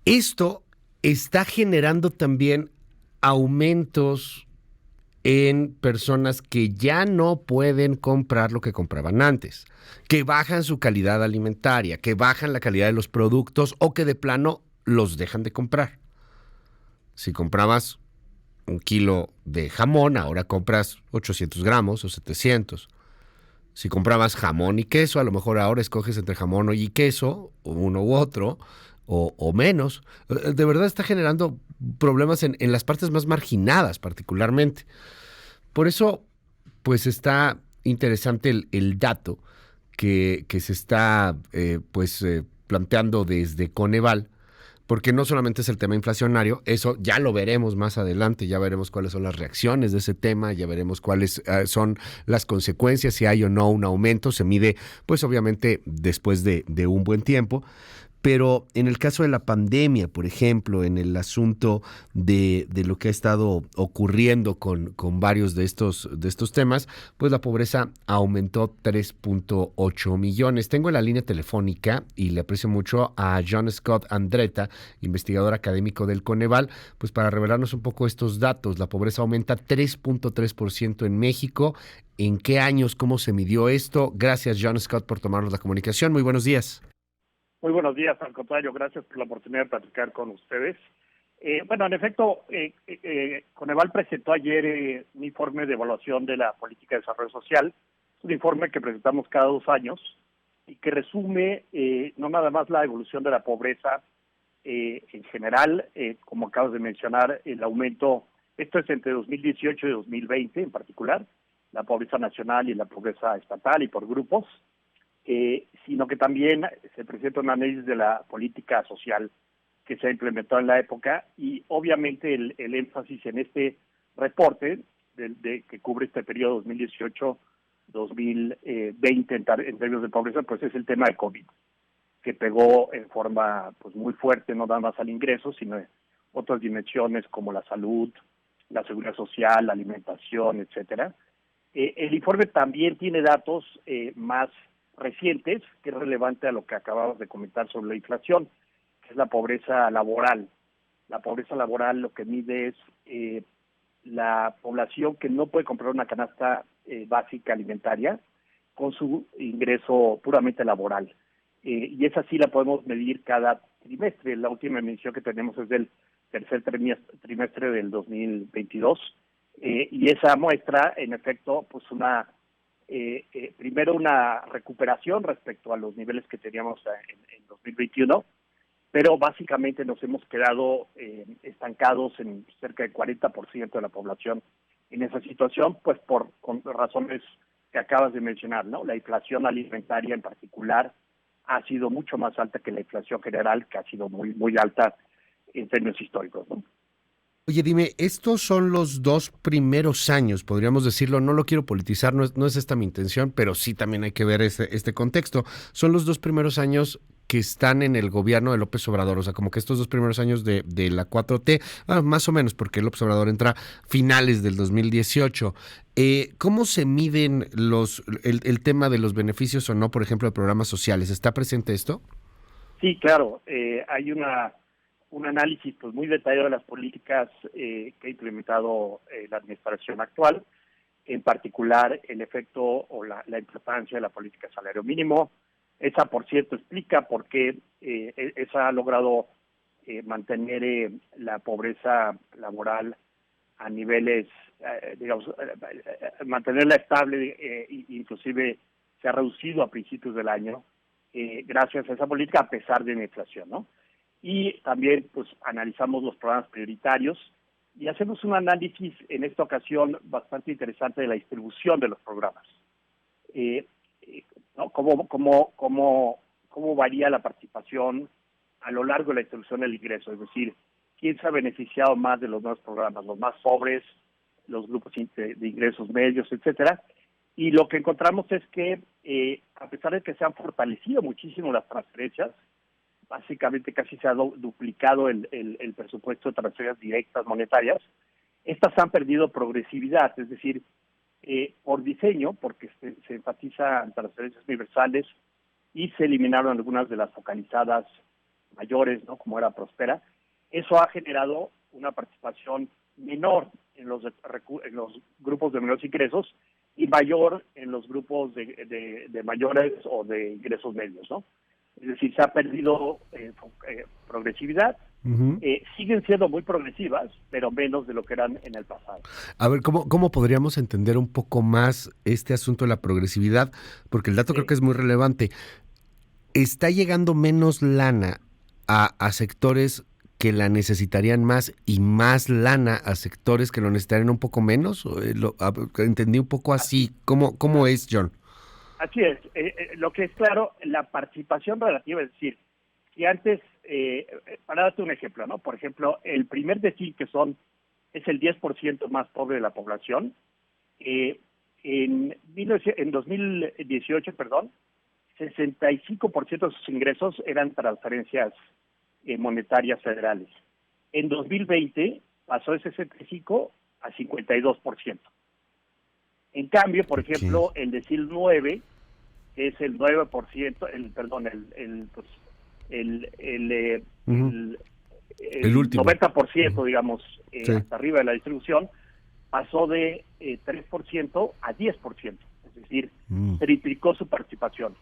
Esto está generando también aumentos en personas que ya no pueden comprar lo que compraban antes, que bajan su calidad alimentaria, que bajan la calidad de los productos o que de plano los dejan de comprar. Si comprabas un kilo de jamón, ahora compras 800 gramos o 700. Si comprabas jamón y queso, a lo mejor ahora escoges entre jamón y queso, uno u otro, o menos. De verdad está generando problemas en las partes más marginadas particularmente. Por eso, pues está interesante el dato que se está planteando desde Coneval, porque no solamente es el tema inflacionario, eso ya lo veremos más adelante, ya veremos cuáles son las reacciones de ese tema, ya veremos cuáles son las consecuencias, si hay o no un aumento, se mide pues obviamente después de un buen tiempo, pero en el caso de la pandemia, por ejemplo, en el asunto de lo que ha estado ocurriendo con varios de estos temas, pues la pobreza aumentó 3.8 millones. Tengo en la línea telefónica y le aprecio mucho a John Scott Andretta, investigador académico del Coneval, pues para revelarnos un poco estos datos. La pobreza aumenta 3.3% en México. ¿En qué años? ¿Cómo se midió esto? Gracias, John Scott, por tomarnos la comunicación. Muy buenos días. Muy buenos días, al contrario, gracias por la oportunidad de platicar con ustedes. Bueno, en efecto, Coneval presentó ayer un informe de evaluación de la política de desarrollo social, es un informe que presentamos cada 2 años y que resume no nada más la evolución de la pobreza en general, como acabas de mencionar, el aumento, esto es entre 2018 y 2020 en particular, la pobreza nacional y la pobreza estatal y por grupos, sino que también se presenta un análisis de la política social que se ha implementado en la época y obviamente el énfasis en este reporte que cubre este periodo 2018-2020 en términos de pobreza, pues es el tema de COVID, que pegó en forma pues muy fuerte, no nada más al ingreso, sino otras dimensiones como la salud, la seguridad social, la alimentación, etcétera. El informe también tiene datos más recientes, que es relevante a lo que acabamos de comentar sobre la inflación, que es la pobreza laboral. La pobreza laboral lo que mide es la población que no puede comprar una canasta básica alimentaria con su ingreso puramente laboral. Y esa sí la podemos medir cada trimestre. La última medición que tenemos es del tercer trimestre del 2022. Y esa muestra, en efecto, pues primero una recuperación respecto a los niveles que teníamos en 2021, pero básicamente nos hemos quedado estancados en cerca del 40% de la población en esa situación, pues con razones que acabas de mencionar, ¿no? La inflación alimentaria en particular ha sido mucho más alta que la inflación general, que ha sido muy, muy alta en términos históricos, ¿no? Oye, dime, estos son los dos primeros años, podríamos decirlo, no lo quiero politizar, no es esta mi intención, pero sí también hay que ver este contexto. Son los dos primeros años que están en el gobierno de López Obrador, o sea, como que estos dos primeros años de la 4T, más o menos, porque López Obrador entra finales del 2018. ¿Cómo se miden el tema de los beneficios o no, por ejemplo, de programas sociales? ¿Está presente esto? Sí, claro, hay un análisis pues muy detallado de las políticas que ha implementado la administración actual, en particular el efecto o la importancia de la política de salario mínimo. Esa, por cierto, explica por qué esa ha logrado mantener la pobreza laboral a niveles, mantenerla estable, inclusive se ha reducido a principios del año gracias a esa política a pesar de la inflación, ¿no? Y también pues analizamos los programas prioritarios y hacemos un análisis en esta ocasión bastante interesante de la distribución de los programas. Eh, ¿No? ¿Cómo varía la participación a lo largo de la distribución del ingreso? Es decir, ¿quién se ha beneficiado más de los nuevos programas? Los más pobres, los grupos de ingresos medios, etcétera. Y lo que encontramos es que, a pesar de que se han fortalecido muchísimo las transferencias, básicamente casi se ha duplicado el presupuesto de transferencias directas monetarias, estas han perdido progresividad, es decir, por diseño, porque se enfatiza en transferencias universales y se eliminaron algunas de las focalizadas mayores, ¿no? Como era Prospera, eso ha generado una participación menor en los grupos de menores ingresos y mayor en los grupos de mayores o de ingresos medios, ¿no? Es decir, se ha perdido progresividad. Ujú. Siguen siendo muy progresivas, pero menos de lo que eran en el pasado. A ver, ¿cómo podríamos entender un poco más este asunto de la progresividad? Porque el dato creo que es muy relevante. ¿Está llegando menos lana a sectores que la necesitarían más y más lana a sectores que lo necesitarían un poco menos? Entendí un poco así. ¿Cómo es, John? Así es. Lo que es claro, la participación relativa, es decir, si antes, para darte un ejemplo, ¿no? Por ejemplo, el primer decil es el 10% más pobre de la población. En 2018, 65% de sus ingresos eran transferencias monetarias federales. En 2020 pasó de 65 a 52%. En cambio, por ejemplo, el decil 9, que es el 9%, el último. 90%, digamos, Sí. hasta arriba de la distribución, pasó de 3% a 10%. Es decir, triplicó su participación.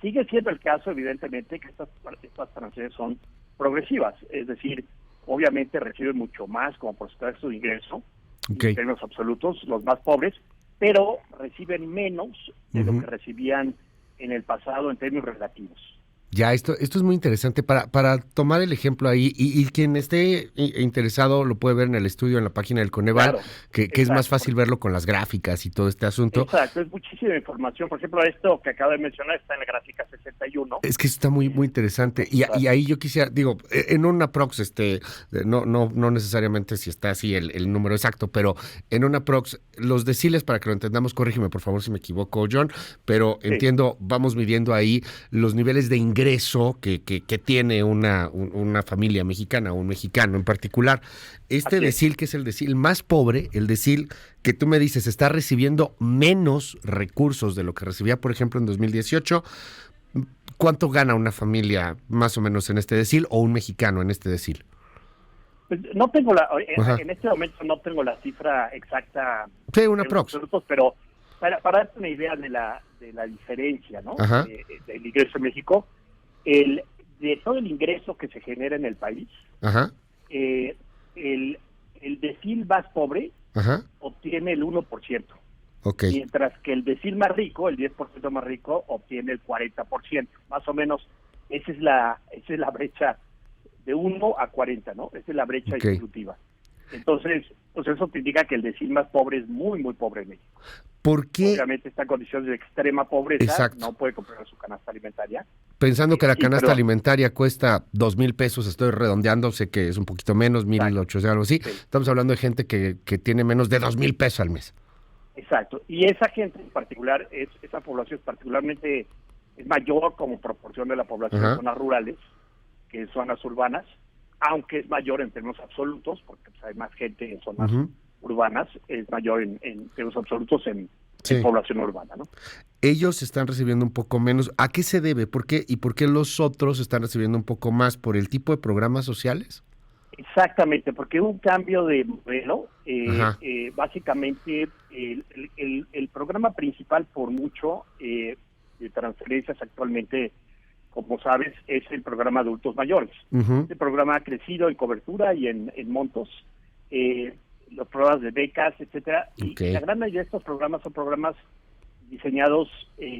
Sigue siendo el caso, evidentemente, que estas transferencias son progresivas. Es decir, obviamente reciben mucho más como porcentaje de su ingreso, en términos absolutos, los más pobres, pero reciben menos de lo que recibían en el pasado en términos relativos. Ya, esto es muy interesante para tomar el ejemplo ahí, y quien esté interesado lo puede ver en el estudio, en la página del Coneval, Claro, que es más fácil verlo con las gráficas y todo este asunto. Exacto, es muchísima información. Por ejemplo, esto que acabo de mencionar está en la gráfica 61. Es que está muy interesante. Y ahí yo quisiera, digo, en un aprox, no necesariamente si está así el número exacto, pero en un aprox, los deciles, para que lo entendamos, corrígeme por favor si me equivoco, John, pero entiendo, vamos midiendo ahí los niveles de ingreso que tiene una familia mexicana, un mexicano en particular. Este decil, que es el decil más pobre, el decil que tú me dices está recibiendo menos recursos de lo que recibía, por ejemplo, en 2018. ¿Cuánto gana una familia más o menos en este decil o un mexicano en este decil? Pues no tengo en este momento no tengo la cifra exacta. Sí, una prox. Pero para darte una idea de la diferencia, ¿no? Del ingreso en México, de todo el ingreso que se genera en el país, el decil más pobre obtiene el 1%. Mientras que el decil más rico, el 10% más rico, obtiene el 40%. Más o menos, esa es la brecha de 1 a 40, ¿no? Esa es la brecha distributiva. Entonces, pues eso te indica que el decil más pobre es muy, muy pobre en México. ¿Por qué? Obviamente está en condiciones de extrema pobreza, no puede comprar su canasta alimentaria. Pensando que la canasta alimentaria cuesta 2,000 pesos, estoy redondeando, sé que es un poquito menos, 1,800, algo así. Estamos hablando de gente que tiene menos de 2,000 pesos al mes. Exacto, y esa gente en particular, esa población particularmente es mayor como proporción de la población en zonas rurales que en zonas urbanas, aunque es mayor en términos absolutos, porque pues, hay más gente en zonas urbanas, es mayor en términos absolutos en población urbana, ¿no? Ellos están recibiendo un poco menos. ¿A qué se debe? ¿Por qué? ¿Y por qué los otros están recibiendo un poco más? ¿Por el tipo de programas sociales? Exactamente, porque hubo un cambio de modelo. Básicamente, el programa principal por mucho de transferencias actualmente, como sabes, es el programa Adultos Mayores. Este programa ha crecido en cobertura y en montos, los programas de becas, etcétera. Y la gran mayoría de estos programas son programas diseñados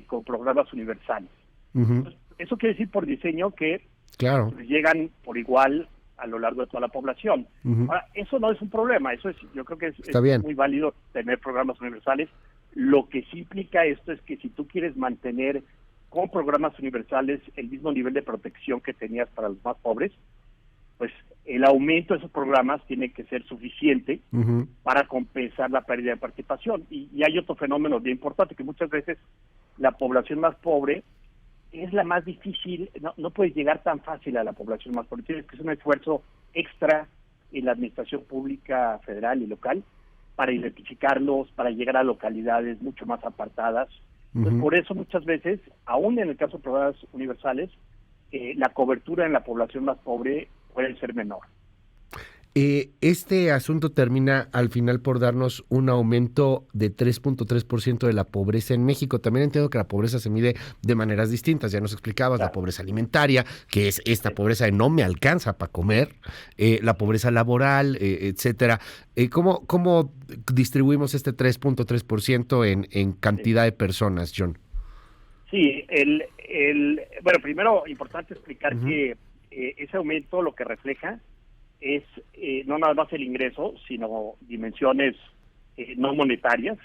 con programas universales. Entonces, eso quiere decir por diseño que llegan por igual a lo largo de toda la población. Ahora, eso no es un problema, yo creo que es muy válido tener programas universales. Lo que sí implica esto es que si tú quieres mantener con programas universales el mismo nivel de protección que tenías para los más pobres, pues el aumento de esos programas tiene que ser suficiente para compensar la pérdida de participación. Y hay otro fenómeno bien importante, que muchas veces la población más pobre es la más difícil, no puedes llegar tan fácil a la población más pobre. Tienes que hacer un esfuerzo extra en la administración pública federal y local para identificarlos, para llegar a localidades mucho más apartadas. Entonces, por eso muchas veces, aún en el caso de programas universales, la cobertura en la población más pobre puede ser menor. Este asunto termina al final por darnos un aumento de 3.3% de la pobreza en México. También entiendo que la pobreza se mide de maneras distintas. Ya nos explicabas, Claro. la pobreza alimentaria, que es esta pobreza de no me alcanza para comer, la pobreza laboral, etcétera. ¿Cómo distribuimos este 3.3% en cantidad de personas, John? Sí, bueno, primero importante explicar que ese aumento lo que refleja es no nada más el ingreso, sino dimensiones no monetarias.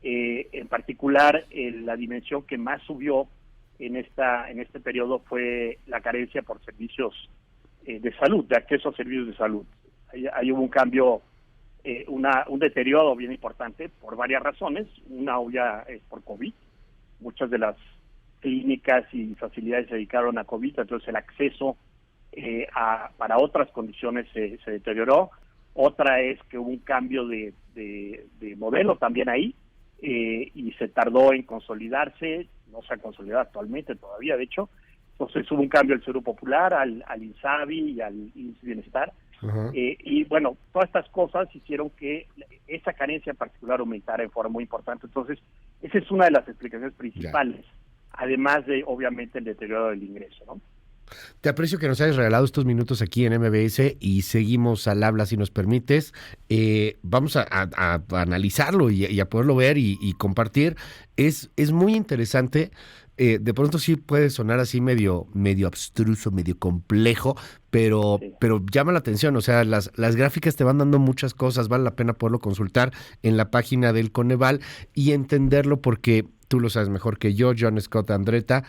En particular, la dimensión que más subió en este periodo fue la carencia por servicios de salud, de acceso a servicios de salud. Ahí hubo un cambio, un deterioro bien importante por varias razones. Una obvia es por COVID. Muchas de las clínicas y facilidades se dedicaron a COVID, entonces el acceso para otras condiciones se deterioró. Otra es que hubo un cambio de modelo también ahí, y se tardó en consolidarse, no se ha consolidado actualmente todavía, de hecho. Entonces hubo un cambio del Seguro Popular al INSABI y al IMSS Bienestar. Y bueno, todas estas cosas hicieron que esa carencia en particular aumentara en forma muy importante. Entonces, esa es una de las explicaciones principales, además de, obviamente, el deterioro del ingreso, ¿no? Te aprecio que nos hayas regalado estos minutos aquí en MBS y seguimos al habla si nos permites. Vamos a analizarlo y a poderlo ver y compartir. Es muy interesante. De pronto sí puede sonar así medio abstruso, medio complejo, pero llama la atención. O sea, las gráficas te van dando muchas cosas. Vale la pena poderlo consultar en la página del Coneval y entenderlo porque tú lo sabes mejor que yo, John Scott Andretta.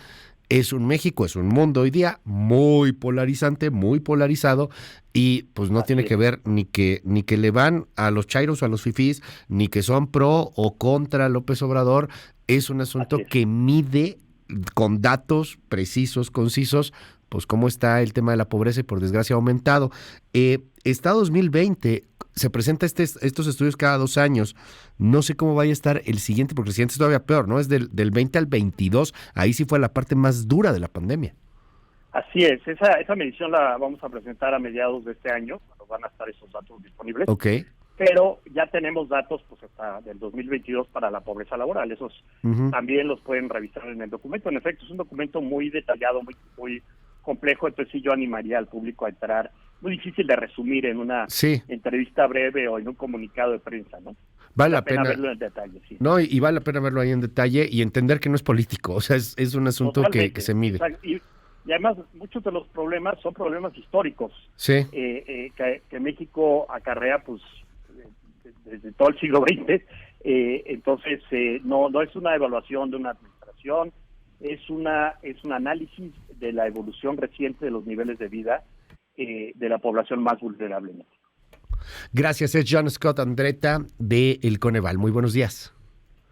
Es un México, es un mundo hoy día muy polarizante, muy polarizado, y pues no tiene que ver ni que le van a los chairos o a los fifís, ni que son pro o contra López Obrador. Es un asunto que mide con datos precisos, concisos, pues cómo está el tema de la pobreza y por desgracia ha aumentado. Está 2020, se presenta estos estudios cada 2 años. No sé cómo vaya a estar el siguiente, porque el siguiente es todavía peor, ¿no? Es del 20 al 22, ahí sí fue la parte más dura de la pandemia. Así es, esa medición la vamos a presentar a mediados de este año, cuando van a estar esos datos disponibles. Ok. Pero ya tenemos datos pues hasta del 2022 para la pobreza laboral. Esos también los pueden revisar en el documento. En efecto, es un documento muy detallado, muy complejo, entonces sí yo animaría al público a entrar. Muy difícil de resumir en una entrevista breve o en un comunicado de prensa, ¿no? Vale la pena verlo en detalle, sí. No, y vale la pena verlo ahí en detalle y entender que no es político, o sea, es un asunto que se mide. Y además, muchos de los problemas son problemas históricos, que México acarrea pues desde todo el siglo XX. Entonces, no es una evaluación de una administración, es un análisis de la evolución reciente de los niveles de vida de la población más vulnerable en México. Gracias, es John Scott Andretta de El Coneval. Muy buenos días.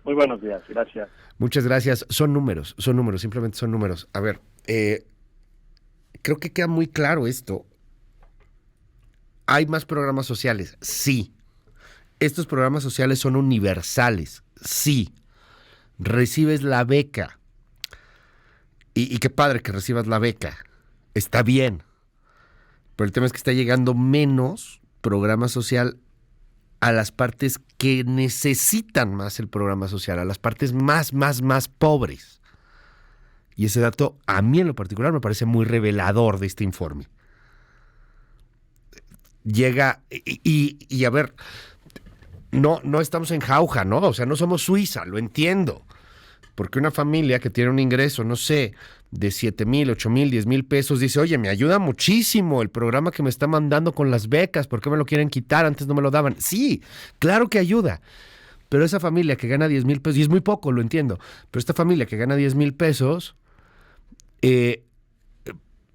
Muy buenos días, gracias. Muchas gracias. Son números, simplemente son números. A ver, creo que queda muy claro esto. ¿Hay más programas sociales? Sí. ¿Estos programas sociales son universales? Sí. ¿Recibes la beca? Y qué padre que recibas la beca. Está bien. Pero el tema es que está llegando menos programa social a las partes que necesitan más el programa social, a las partes más pobres. Y ese dato, a mí en lo particular, me parece muy revelador de este informe. Llega, y a ver, no estamos en jauja, ¿no? O sea, no somos Suiza, lo entiendo. Porque una familia que tiene un ingreso, no sé, de 7,000, 8,000, 10,000 pesos, dice, oye, me ayuda muchísimo el programa que me está mandando con las becas, ¿por qué me lo quieren quitar? Antes no me lo daban. Sí, claro que ayuda. Pero esa familia que gana 10,000 pesos, y es muy poco, lo entiendo, pero esta familia que gana 10,000 pesos,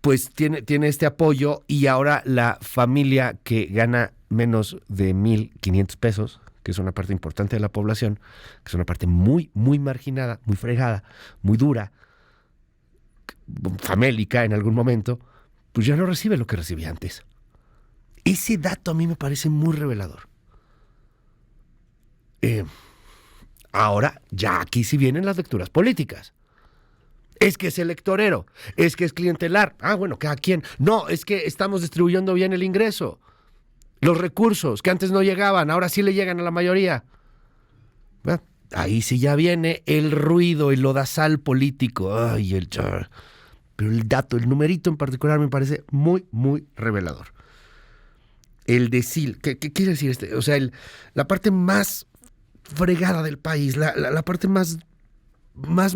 pues tiene este apoyo, y ahora la familia que gana menos de 1,500 pesos, que es una parte importante de la población, que es una parte muy marginada, muy fregada, muy dura, famélica en algún momento, pues ya no recibe lo que recibía antes. Ese dato a mí me parece muy revelador. Ahora, ya aquí sí vienen las lecturas políticas. Es que es electorero, es que es clientelar. Ah, bueno, cada quien. No, es que estamos distribuyendo bien el ingreso. Los recursos que antes no llegaban, ahora sí le llegan a la mayoría. Bueno, ahí sí ya viene el ruido, el lodazal político. Ay, pero el dato, el numerito en particular me parece muy, muy revelador. El decil, ¿qué quiere decir este? O sea, la parte más fregada del país, la parte más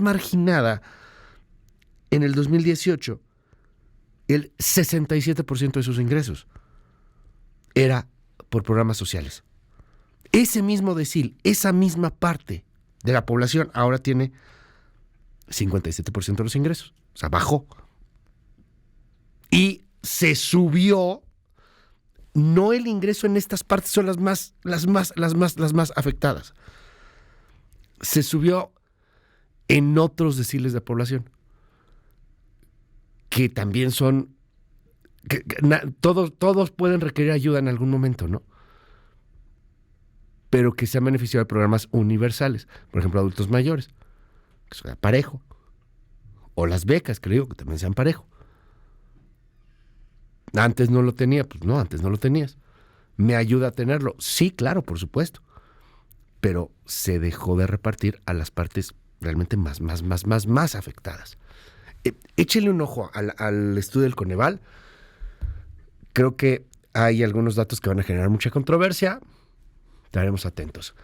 marginada en el 2018, el 67% de sus ingresos era por programas sociales. Ese mismo decil, esa misma parte de la población ahora tiene 57% de los ingresos. O sea, bajó. Y se subió. No el ingreso en estas partes son las más afectadas. Se subió en otros deciles de población. Que también son. Todos pueden requerir ayuda en algún momento, ¿no? Pero que se han beneficiado de programas universales. Por ejemplo, adultos mayores, que sea parejo. O las becas, que le digo, que también sean parejo. Antes no lo tenía, pues no, antes no lo tenías. ¿Me ayuda a tenerlo? Sí, claro, por supuesto. Pero se dejó de repartir a las partes realmente más afectadas. Échele un ojo al estudio del Coneval. Creo que hay algunos datos que van a generar mucha controversia. Estaremos atentos.